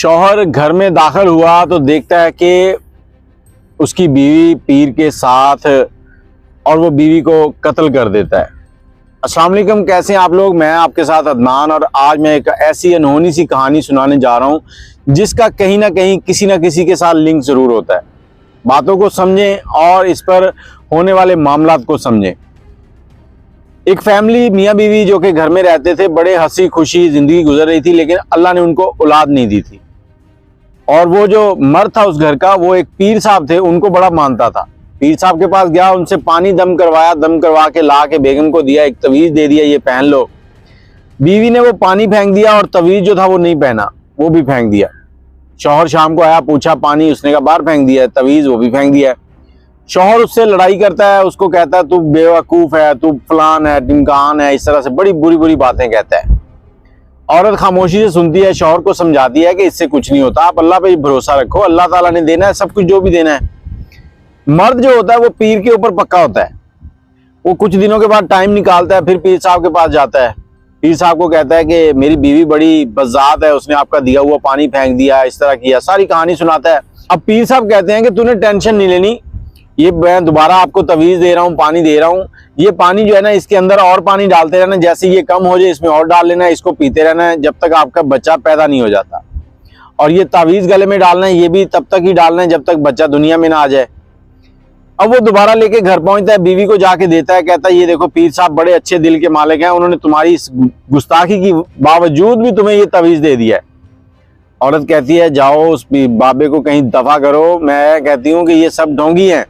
शौहर घर में दाखिल हुआ तो देखता है कि उसकी बीवी पीर के साथ और वो बीवी को कत्ल कर देता है। अस्सलाम वालेकुम, कैसे हैं आप लोग। मैं आपके साथ अदनान और आज मैं एक ऐसी अनहोनी सी कहानी सुनाने जा रहा हूं जिसका कहीं ना कहीं किसी ना किसी के साथ लिंक ज़रूर होता है। बातों को समझें और इस पर होने वाले मामलात को समझें। एक फैमिली मियाँ बीवी जो कि घर में रहते थे, बड़े हंसी खुशी ज़िंदगी गुजर रही थी, लेकिन अल्लाह ने उनको औलाद नहीं दी थी। और वो जो मर्द था उस घर का, वो एक पीर साहब थे, उनको बड़ा मानता था। पीर साहब के पास गया, उनसे पानी दम करवाया, दम करवा के ला के बेगम को दिया, एक तवीज़ दे दिया, ये पहन लो। बीवी ने वो पानी फेंक दिया और तवीज़ जो था वो नहीं पहना, वो भी फेंक दिया। शौहर शाम को आया, पूछा पानी, उसने कहा बाहर फेंक दिया है, तवीज़ वो भी फेंक दिया है। शौहर उससे लड़ाई करता है, उसको कहता है तू बेवकूफ़ है, तू फलान है, टिमकान है, इस तरह से बड़ी बुरी बुरी बातें कहता है। औरत खामोशी से सुनती है, शौहर को समझाती है कि इससे कुछ नहीं होता, आप अल्लाह पे भरोसा रखो, अल्लाह ताला ने देना है सब कुछ, जो भी देना है। मर्द जो होता है वो पीर के ऊपर पक्का होता है। वो कुछ दिनों के बाद टाइम निकालता है, फिर पीर साहब के पास जाता है। पीर साहब को कहता है कि मेरी बीवी बड़ी बज़ात है, उसने आपका दिया हुआ पानी फेंक दिया, इस तरह किया, सारी कहानी सुनाता है। अब पीर साहब कहते हैं कि तूने टेंशन नहीं लेनी, ये मैं दोबारा आपको तवीज़ दे रहा हूँ, पानी दे रहा हूँ, ये पानी जो है ना, इसके अंदर और पानी डालते रहना, जैसे ये कम हो जाए इसमें और डाल लेना है, इसको पीते रहना है जब तक आपका बच्चा पैदा नहीं हो जाता। और ये तावीज़ गले में डालना है, ये भी तब तक ही डालना है जब तक बच्चा दुनिया में ना आ जाए। अब वो दोबारा लेके घर पहुंचता है, बीवी को जाके देता है, कहता है ये देखो पीर साहब बड़े अच्छे दिल के मालिक हैं, उन्होंने तुम्हारी इस गुस्ताखी की बावजूद भी तुम्हें ये तवीज़ दे दिया है। औरत कहती है जाओ उस बाबे को कहीं दफा करो, मैं कहती हूँ कि ये सब ढोंगी हैं।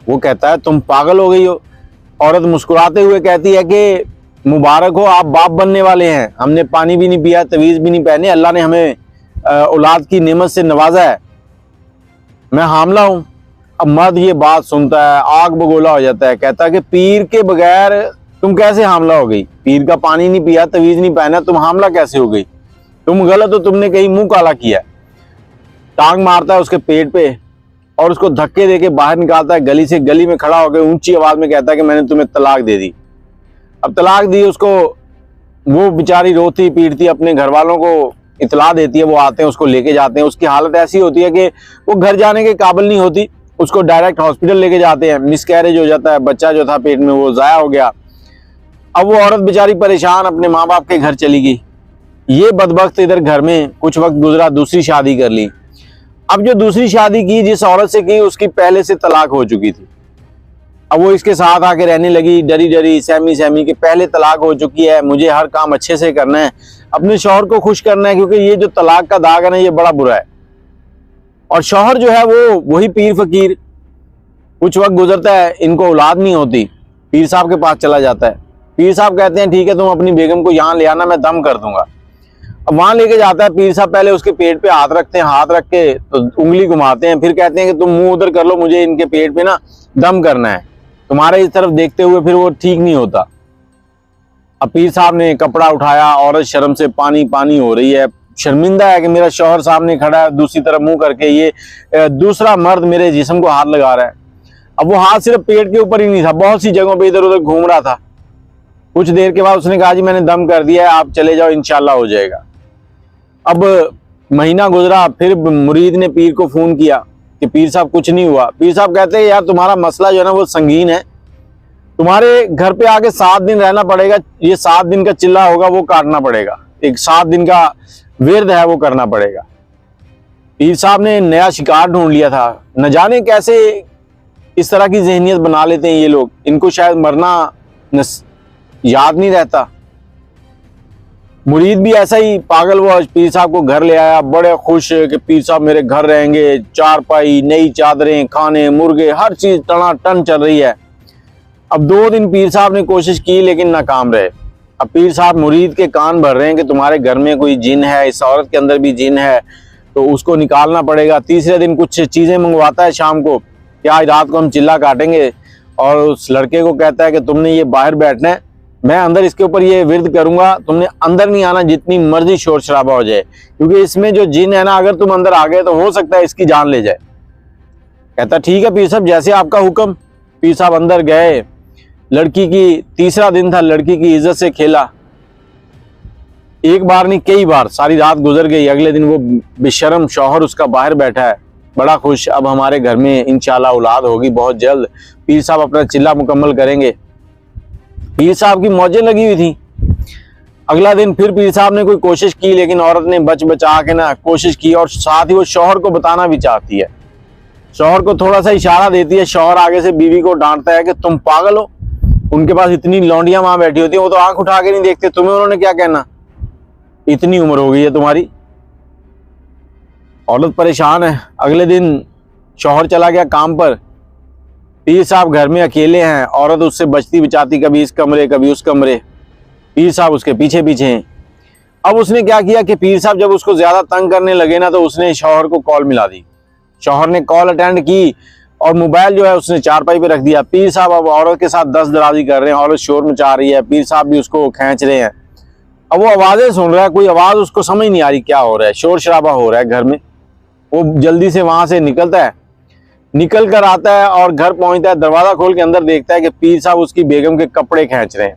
वो कहता है तुम पागल हो गई हो। औरत मुस्कुराते हुए कहती है कि मुबारक हो, आप बाप बनने वाले हैं, हमने पानी भी नहीं पिया, तवीज़ भी नहीं पहने, अल्लाह ने हमें औलाद की नेमत से नवाजा है, मैं हामला हूँ। अब मर्द ये बात सुनता है, आग बगोला हो जाता है, कहता है कि पीर के बगैर तुम कैसे हामला हो गई, पीर का पानी नहीं पिया, तवीज़ नहीं पहना, तुम हामला कैसे हो गई, तुम गलत हो, तुमने कहीं मुंह काला किया। टांग मारता है उसके पेट पे और उसको धक्के देके बाहर निकालता है, गली में खड़ा होकर ऊंची आवाज में कहता है कि मैंने तुम्हें तलाक दे दी। अब तलाक दी उसको, वो बेचारी रोती पीटती अपने घर वालों को इतला देती है, वो आते हैं, उसको लेके जाते हैं। उसकी हालत ऐसी होती है कि वो घर जाने के काबिल नहीं होती, उसको डायरेक्ट हॉस्पिटल लेके जाते हैं। मिसकैरेज हो जाता है, बच्चा जो था पेट में वो ज़ाया हो गया। अब वो औरत बेचारी परेशान अपने माँ बाप के घर चली गई। ये बदबख्त इधर घर में कुछ वक्त गुजरा, दूसरी शादी कर ली। अब जो दूसरी शादी की जिस औरत से की, उसकी पहले से तलाक हो चुकी थी। अब वो इसके साथ आके रहने लगी, डरी डरी सहमी कि पहले तलाक हो चुकी है, मुझे हर काम अच्छे से करना है, अपने शौहर को खुश करना है, क्योंकि ये जो तलाक का दाग है ना, ये बड़ा बुरा है। और शौहर जो है वो वही पीर फकीर। कुछ वक्त गुजरता है, इनको औलाद नहीं होती, पीर साहब के पास चला जाता है। पीर साहब कहते हैं ठीक है, तुम अपनी बेगम को यहाँ ले आना, मैं दम कर दूंगा। अब वहां लेके जाता है पीर साहब, पहले उसके पेट पे हाथ रखते हैं, हाथ रख के तो उंगली घुमाते हैं, फिर कहते हैं कि तुम मुंह उधर कर लो, मुझे इनके पेट पे ना दम करना है, तुम्हारे इस तरफ देखते हुए फिर वो ठीक नहीं होता। अब पीर साहब ने कपड़ा उठाया, औरत शर्म से पानी पानी हो रही है, शर्मिंदा है कि मेरा शौहर सामने खड़ा है, दूसरी तरफ मुंह करके ये दूसरा मर्द मेरे जिस्म को हाथ लगा रहा है। अब वो हाथ सिर्फ पेट के ऊपर ही नहीं था, बहुत सी जगहों पे इधर उधर घूम रहा था। कुछ देर के बाद उसने कहा जी मैंने दम कर दिया है, आप चले जाओ, इंशाल्लाह हो जाएगा। अब महीना गुजरा, फिर मुरीद ने पीर को फोन किया कि पीर साहब कुछ नहीं हुआ। पीर साहब कहते हैं यार तुम्हारा मसला जो है ना वो संगीन है, तुम्हारे घर पे आके 7 दिन रहना पड़ेगा, ये 7 दिन का चिल्ला होगा वो काटना पड़ेगा, एक 7 दिन का विरद है वो करना पड़ेगा। पीर साहब ने नया शिकार ढूंढ लिया था, न जाने कैसे इस तरह की जहनियत बना लेते हैं ये लोग, इनको शायद मरना याद नहीं रहता। मुरीद भी ऐसा ही पागल, वो पीर साहब को घर ले आया, बड़े खुश कि पीर साहब मेरे घर रहेंगे, चारपाई, नई चादरें, खाने, मुर्गे, हर चीज टनाटन चल रही है। अब 2 दिन पीर साहब ने कोशिश की लेकिन नाकाम रहे। अब पीर साहब मुरीद के कान भर रहे हैं कि तुम्हारे घर में कोई जिन है, इस औरत के अंदर भी जिन है, तो उसको निकालना पड़ेगा। तीसरे दिन कुछ चीज़ें मंगवाता है शाम को कि आज रात को हम चिल्ला काटेंगे, और उस लड़के को कहता है कि तुमने ये बाहर बैठना है, मैं अंदर इसके ऊपर ये विरद करूंगा, तुमने अंदर नहीं आना, जितनी मर्जी शोर शराबा हो जाए, क्योंकि इसमें जो जिन है ना, अगर तुम अंदर आ गए तो हो सकता है इसकी जान ले जाए। कहता ठीक है पीर साहब, जैसे आपका हुक्म। पीर साहब अंदर गए, लड़की की तीसरा दिन था, लड़की की इज्जत से खेला, एक बार नहीं कई बार सारी रात गुजर गई। अगले दिन वो बेशर्म शौहर उसका बाहर बैठा है, बड़ा खुश, अब हमारे घर में इंशाल्लाह औलाद होगी बहुत जल्द, पीर साहब अपना चिल्ला मुकम्मल करेंगे। पीर साहब की मौजें लगी हुई थी। अगला दिन फिर पीर साहब ने कोई कोशिश की, लेकिन औरत ने बच बचा के ना कोशिश की, और साथ ही वो शौहर को बताना भी चाहती है। शौहर को थोड़ा सा इशारा देती है, शौहर आगे से बीवी को डांटता है कि तुम पागल हो, उनके पास इतनी लौंडियां वहां बैठी होती है, वो तो आंख उठा के नहीं देखते, तुम्हें उन्होंने क्या कहना, इतनी उम्र हो गई है तुम्हारी। औरत परेशान है। अगले दिन शौहर चला गया काम पर, पीर साहब घर में अकेले हैं। औरत उससे बचती बचाती कभी इस कमरे कभी उस कमरे, पीर साहब उसके पीछे पीछे हैं। अब उसने क्या किया कि पीर साहब जब उसको ज्यादा तंग करने लगे ना, तो उसने शौहर को कॉल मिला दी। शौहर ने कॉल अटेंड की और मोबाइल जो है उसने चारपाई पे रख दिया। पीर साहब अब औरत के साथ दस दराजी कर रहे हैं, औरत शोर मचा रही है, पीर साहब भी उसको खींच रहे हैं। अब वो आवाजें सुन रहा है, कोई आवाज उसको समझ नहीं आ रही क्या हो रहा है, शोर शराबा हो रहा है घर में। वो जल्दी से वहां से निकलता है, निकल कर आता है और घर पहुंचता है। दरवाजा खोल के अंदर देखता है कि पीर साहब उसकी बेगम के कपड़े खींच रहे हैं,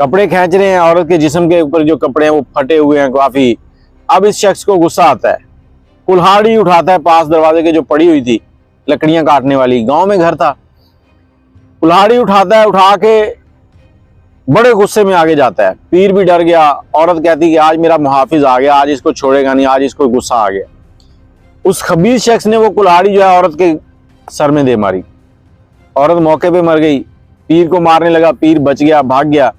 कपड़े खींच रहे हैं। औरत के जिस्म के ऊपर जो कपड़े हैं वो फटे हुए हैं काफी। अब इस शख्स को गुस्सा आता है, कुल्हाड़ी उठाता है, पास दरवाजे के जो पड़ी हुई थी लकड़ियां काटने वाली, गांव में घर था, कुल्हाड़ी उठाता है, उठा के बड़े गुस्से में आगे जाता है। पीर भी डर गया। औरत कहती कि आज मेरा मुहाफिज आ गया, आज इसको छोड़ेगा नहीं, आज इसको गुस्सा आ गया। उस खबीर शख्स ने वो कुल्हाड़ी जो है औरत के सर में दे मारी, औरत मौके पे मर गई। पीर को मारने लगा, पीर बच गया, भाग गया।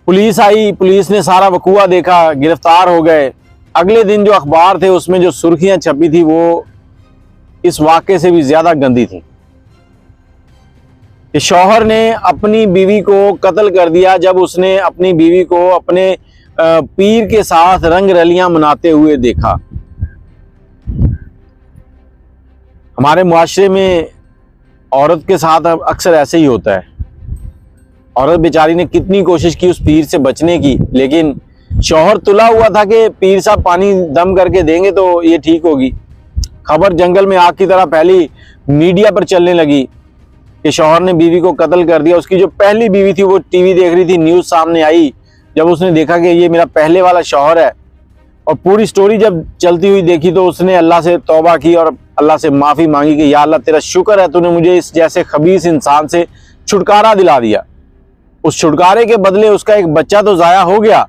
पुलिस आई, पुलिस ने सारा वकूआ देखा, गिरफ्तार हो गए। अगले दिन जो अखबार थे उसमें जो सुर्खियां छपी थी वो इस वाक़े से भी ज्यादा गंदी थी कि शौहर ने अपनी बीवी को कत्ल कर दिया जब उसने अपनी बीवी को अपने पीर के साथ रंग रलियां मनाते हुए देखा। हमारे मुआशरे में औरत के साथ अक्सर ऐसे ही होता है। औरत बेचारी ने कितनी कोशिश की उस पीर से बचने की, लेकिन शौहर तुला हुआ था कि पीर साहब पानी दम करके देंगे तो ये ठीक होगी। खबर जंगल में आग की तरह फैली, मीडिया पर चलने लगी कि शौहर ने बीवी को कत्ल कर दिया। उसकी जो पहली बीवी थी वो टीवी देख रही थी, न्यूज सामने आई, जब उसने देखा कि ये मेरा पहले वाला शौहर है और पूरी स्टोरी जब चलती हुई देखी तो उसने अल्लाह से तौबा की और अल्लाह से माफी मांगी कि या अल्लाह तेरा शुक्र है तूने मुझे इस जैसे खबीस इंसान से छुटकारा दिला दिया। उस छुटकारे के बदले उसका एक बच्चा तो जाया हो गया,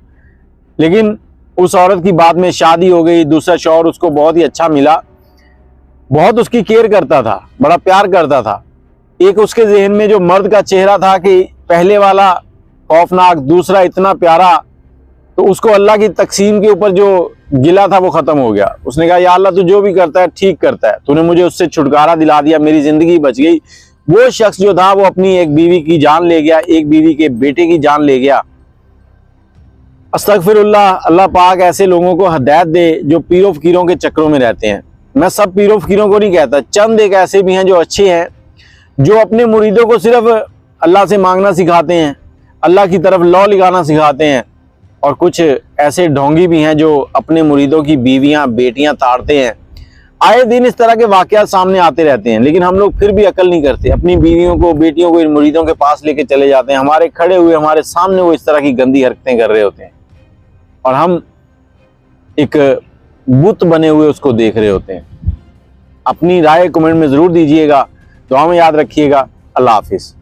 लेकिन उस औरत की बाद में शादी हो गई, दूसरा शौहर उसको बहुत ही अच्छा मिला, बहुत उसकी केयर करता था, बड़ा प्यार करता था। एक उसके जहन में जो मर्द का चेहरा था कि पहले वाला खौफनाक, दूसरा इतना प्यारा, तो उसको अल्लाह की तकसीम के ऊपर जो गिला था वो खत्म हो गया। उसने कहा या अल्लाह तू जो भी करता है ठीक करता है, तूने मुझे उससे छुटकारा दिला दिया, मेरी जिंदगी बच गई। वो शख्स जो था वो अपनी एक बीवी की जान ले गया, एक बीवी के बेटे की जान ले गया। अस्तगफिरुल्लाह, अल्लाह पाक ऐसे लोगों को हिदायत दे जो पीरों फकीरों के चक्रों में रहते हैं। मैं सब पीरों फकीरों को नहीं कहता, चंद एक ऐसे भी हैं जो अच्छे हैं, जो अपने मुरीदों को सिर्फ अल्लाह से मांगना सिखाते हैं, अल्लाह की तरफ लौ लगाना सिखाते हैं। और कुछ ऐसे ढोंगी भी हैं जो अपने मुरीदों की बीवियां बेटियां ताड़ते हैं। आए दिन इस तरह के वाकयात सामने आते रहते हैं, लेकिन हम लोग फिर भी अकल नहीं करते, अपनी बीवियों को बेटियों को इन मुरीदों के पास लेके चले जाते हैं। हमारे खड़े हुए हमारे सामने वो इस तरह की गंदी हरकतें कर रहे होते हैं और हम एक बुत बने हुए उसको देख रहे होते हैं। अपनी राय कमेंट में जरूर दीजिएगा, दुआ में याद रखिएगा। अल्लाह हाफिज।